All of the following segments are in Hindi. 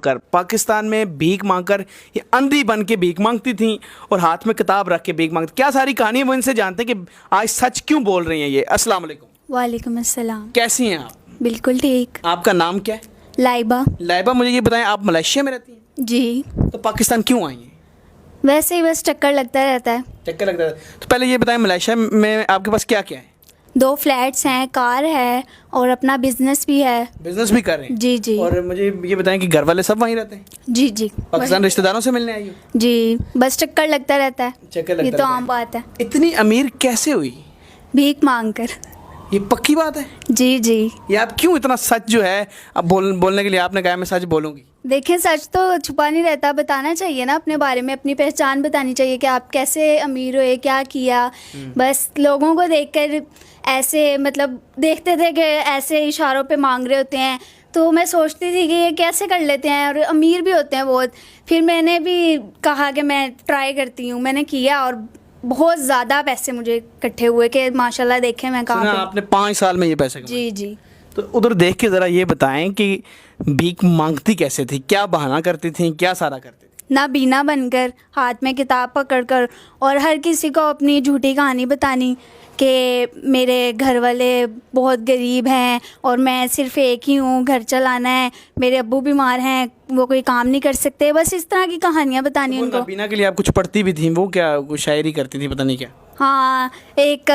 मांगकर, पाकिस्तान में भीख मांगकर ये अंधी बन के भीख मांगती थी और हाथ में किताब रख के भीख मांगती। क्या सारी कहानी वो इनसे जानते हैं कि आज सच क्यों बोल रही हैं ये। अस्सलाम वालेकुम। वालेकुम अस्सलाम। कैसी हैं आप? बिल्कुल ठीक। आपका नाम क्या है? लाइबा। लाइबा, मुझे ये बताएं, आप मलेशिया में रहती हैं? जी। तो पाकिस्तान क्यों आई हैं? वैसे ही बस चक्कर लगता रहता है। चक्कर लगता है। तो पहले ये बताएं, मलेशिया में आपके पास क्या क्या है? 2 फ्लैट्स हैं, कार है और अपना बिजनेस भी है। बिजनेस भी कर रहे हैं? जी जी। और मुझे ये बताएं कि घर वाले सब वहीं रहते हैं? जी जी। पाकिस्तान रिश्तेदारों से मिलने आई हो? जी, बस चक्कर लगता रहता है। चक्कर लगता ये तो रहता आम है। बात है। इतनी अमीर कैसे हुई? भीख मांग कर। ये पक्की बात है? जी जी। ये आप क्यों इतना सच जो है अब बोलने के लिए आपने कहा मैं सच बोलूंगी? देखें, सच तो छुपा नहीं रहता, बताना चाहिए ना अपने बारे में, अपनी पहचान बतानी चाहिए कि आप कैसे अमीर हुए, क्या किया। बस लोगों को देखकर ऐसे मतलब देखते थे कि ऐसे इशारों पे मांग रहे होते हैं, तो मैं सोचती थी कि ये कैसे कर लेते हैं और अमीर भी होते हैं बहुत। फिर मैंने भी कहा कि मैं ट्राई करती हूँ, मैंने किया और बहुत ज़्यादा पैसे मुझे इकट्ठे हुए कि माशाल्लाह देखें मैं कहाँ सुना पे। आपने 5 साल में ये पैसे कमाए? जी जी। तो उधर देख के ज़रा ये बताएं कि भीख मांगती कैसे थी, क्या बहाना करती थी, क्या सारा करती थी? नाबीना बनकर, हाथ में किताब पकड़कर और हर किसी को अपनी झूठी कहानी बतानी कि मेरे घर वाले बहुत गरीब हैं और मैं सिर्फ एक ही हूँ, घर चलाना है, मेरे अब्बू बीमार हैं, वो कोई काम नहीं कर सकते। बस इस तरह की कहानियाँ बतानी वो उनको। नबीना के लिए आप कुछ पढ़ती भी थी? वो क्या कुछ शायरी करती थी, पता नहीं क्या? हाँ, एक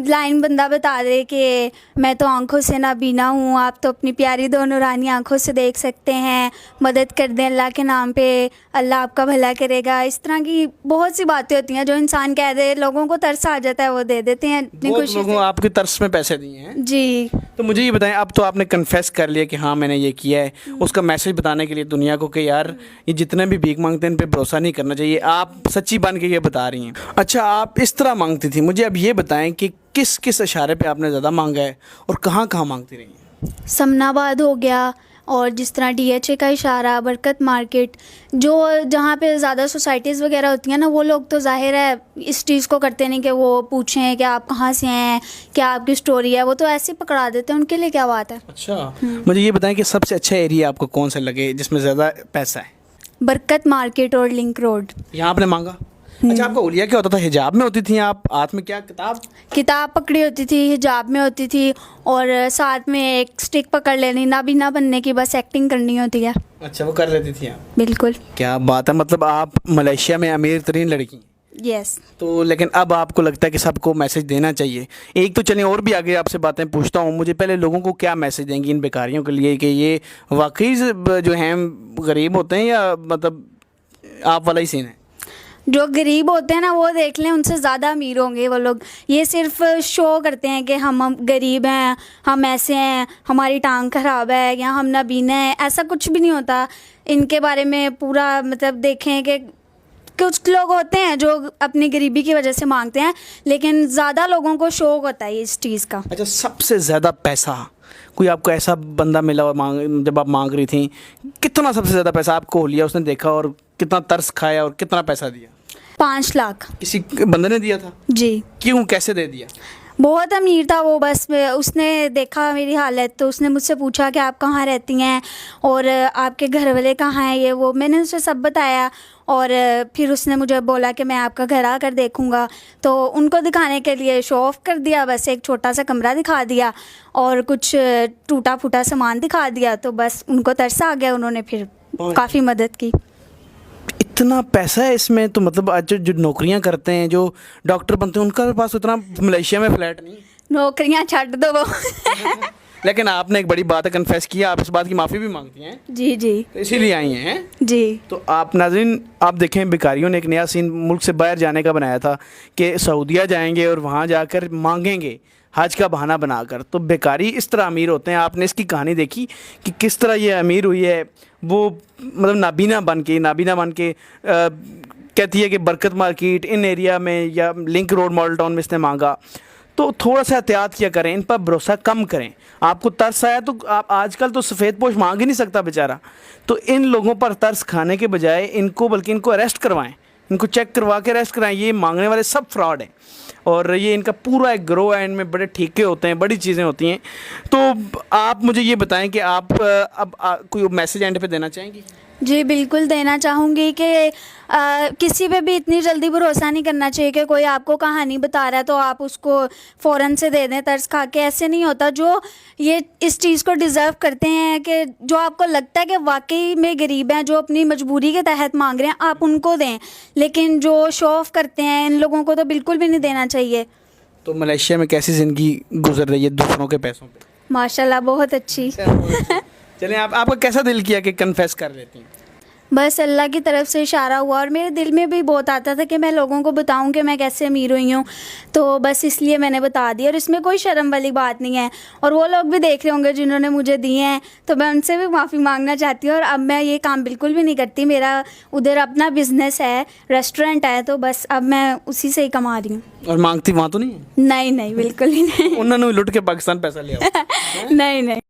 लाइन बंदा बता दे कि मैं तो आंखों से नाबीना हूँ, आप तो अपनी प्यारी 2 नूरानी आंखों से देख सकते हैं, मदद कर दें अल्लाह के नाम पे, अल्लाह आपका भला करेगा। इस तरह की बहुत सी बातें होती हैं जो इंसान कह दे, लोगों को तरस आ जाता है, वो दे देते हैं इतनी बहुत खुशी लोगों से। आपके तरस में पैसे दिए हैं? जी। तो मुझे ये बताएं, अब तो आपने कन्फेस कर लिया कि हाँ मैंने ये किया है, उसका मैसेज बताने के लिए दुनिया को कि यार ये जितने भी भीख मांगते हैं इन पे भरोसा नहीं करना चाहिए, आप सच्ची बन के ये बता रही हैं। अच्छा, आप इस तरह मांगती थी, मुझे अब ये बताएं कि किस किस इशारे पे आपने ज़्यादा मांगा है और कहाँ कहाँ मांगती रही हैं? समनाबाद हो गया और जिस तरह DHA का इशारा, बरकत मार्केट, जो जहाँ पे ज़्यादा सोसाइटीज़ वगैरह होती हैं ना, वो लोग तो ज़ाहिर है इस चीज़ को करते नहीं कि वो पूछें कि आप कहाँ से हैं, क्या आपकी स्टोरी है, वो तो ऐसे ही पकड़ा देते हैं, उनके लिए क्या बात है। अच्छा, मुझे ये बताएं कि सबसे अच्छा एरिया आपको कौन सा लगे जिसमें ज़्यादा पैसा है? बरकत मार्केट और लिंक रोड। यहाँ आपने मांगा? अच्छा, आपका हुलिया क्या होता था? हिजाब में होती थी आप? हाथ में क्या किताब पकड़ी होती थी, हिजाब में होती थी और साथ में एक स्टिक पकड़ लेनी, नाबीना बनने की बस एक्टिंग करनी होती है। अच्छा, वो कर लेती थी आप? बिल्कुल। क्या बात है, मतलब आप मलेशिया में अमीर तरीन लड़की। यस। तो लेकिन अब आपको लगता है कि सबको मैसेज देना चाहिए। एक तो चलिए और भी आगे आपसे बातें पूछता हूँ, मुझे पहले लोगों को क्या मैसेज देंगी इन बेकारियों के लिए कि ये वाकई जो हैं गरीब होते हैं या मतलब आप वाला ही सीन है? जो गरीब होते हैं ना, वो देख लें, उनसे ज़्यादा अमीर होंगे वो लोग। ये सिर्फ शो करते हैं कि हम गरीब हैं, हम ऐसे हैं, हमारी टांग खराब है या हम नाबीना हैं, ऐसा कुछ भी नहीं होता। इनके बारे में पूरा मतलब देखें कि कुछ लोग होते हैं जो अपनी गरीबी की वजह से मांगते हैं, लेकिन ज़्यादा लोगों को शौक होता है इस चीज़ का। अच्छा, सबसे ज़्यादा पैसा कोई आपको ऐसा बंदा मिला और जब आप मांग रही थी, कितना सबसे ज़्यादा पैसा आपको लिया उसने देखा और कितना तरस खाया और कितना पैसा दिया? 5 लाख। किसी बंदे ने दिया था? जी। क्यों, कैसे दे दिया? बहुत अमीर था वो, बस उसने देखा मेरी हालत तो उसने मुझसे पूछा कि आप कहाँ रहती हैं और आपके घर वाले कहाँ हैं, ये वो मैंने उसे सब बताया और फिर उसने मुझे बोला कि मैं आपका घर आकर देखूंगा। तो उनको दिखाने के लिए शो ऑफ कर दिया, बस एक छोटा सा कमरा दिखा दिया और कुछ टूटा फूटा सामान दिखा दिया, तो बस उनको तरस आ गया, उन्होंने फिर काफ़ी मदद की। इतना पैसा है इसमें? तो मतलब आज जो नौकरियां करते हैं, जो डॉक्टर बनते हैं, उनका पास उतना मलेशिया में फ्लैट नहीं? नौकरियां छੱਡ दो वो। लेकिन आपने एक बड़ी बात है, कन्फेस किया, आप इस बात की माफ़ी भी मांगती हैं? जी जी। तो इसीलिए आई हैं? जी। तो आप नाज़रीन, आप देखें, बेकारियों ने एक नया सीन मुल्क से बाहर जाने का बनाया था कि सऊदीया जाएंगे और वहाँ जाकर मांगेंगे हज का बहाना बनाकर। तो बेकारी इस तरह अमीर होते हैं। आपने इसकी कहानी देखी कि किस तरह ये अमीर हुई है? वो मतलब नाबीना बन के कहती है कि बरकत मार्केट इन एरिया में या लिंक रोड मॉडल टाउन में इसने मांगा। तो थोड़ा सा एहतियात किया करें, इन पर भरोसा कम करें। आपको तरस आया तो आप आजकल तो सफ़ेद पोश मांग ही नहीं सकता बेचारा, तो इन लोगों पर तरस खाने के बजाय इनको बल्कि इनको अरेस्ट करवाएं, इनको चेक करवा के अरेस्ट कराएं। ये मांगने वाले सब फ्रॉड हैं और ये इनका पूरा एक ग्रो है, इनमें बड़े ठेके होते हैं, बड़ी चीज़ें होती हैं। तो आप मुझे ये बताएं कि आप अब कोई मैसेज एंड पे देना चाहेंगी? जी बिल्कुल देना चाहूँगी कि किसी पे भी इतनी जल्दी भरोसा नहीं करना चाहिए कि कोई आपको कहानी बता रहा है तो आप उसको फ़ौरन से दे दें तरस खा के। ऐसे नहीं होता। जो ये इस चीज़ को डिज़र्व करते हैं कि जो आपको लगता है कि वाकई में गरीब हैं, जो अपनी मजबूरी के तहत मांग रहे हैं, आप उनको दें। लेकिन जो शो ऑफ़ करते हैं इन लोगों को तो बिल्कुल भी नहीं देना चाहिए। तो मलेशिया में कैसी ज़िंदगी गुजर रही है दूसरों के पैसों पे? माशाल्लाह बहुत अच्छी। चलें, आपका कैसा दिल किया कि कन्फेस कर लेती हैं? बस अल्लाह की तरफ से इशारा हुआ और मेरे दिल में भी बहुत आता था कि मैं लोगों को बताऊं कि मैं कैसे अमीर हुई हूं, तो बस इसलिए मैंने बता दिया। और इसमें कोई शर्म वाली बात नहीं है। और वो लोग भी देख रहे होंगे जिन्होंने मुझे दिए हैं, तो मैं उनसे भी माफ़ी मांगना चाहती हूँ। और अब मैं ये काम बिल्कुल भी नहीं करती। मेरा उधर अपना बिजनेस है, रेस्टोरेंट है, तो बस अब मैं उसी से ही कमा रही हूँ। और मांगती वहाँ तो नहीं है? नहीं नहीं, बिल्कुल ही नहीं। उन्होंने लुट के पाकिस्तान पैसा लिया? नहीं नहीं।